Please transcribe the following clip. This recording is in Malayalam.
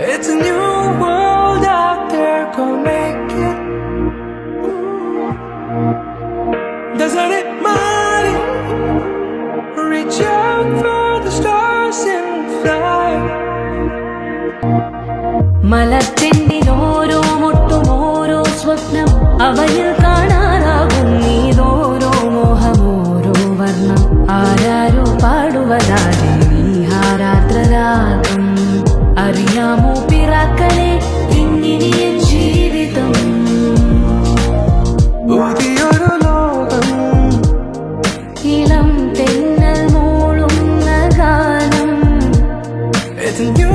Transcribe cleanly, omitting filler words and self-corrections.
It's a new world out there, go make it. Doesn't it matter? Reach out for the stars and fly. മലത്തെണ്ടിനോരോ മുട്ടും ഓരോ സ്വപ്നം അവയിൽ കാണാനാകും നീതോരോ മോഹമോരോ വർണ്ണം ആരാരോ പാടുവതാരെ നീഹാരാത്രരാഗം അറിയാമോ പിറാക്കളെ ഇങ്ങിനിയൻ ജീവിതം പുതിയൊരു ലോകം ഇളം തെന്നൽ മൂളുന്ന ഗാനം It's a new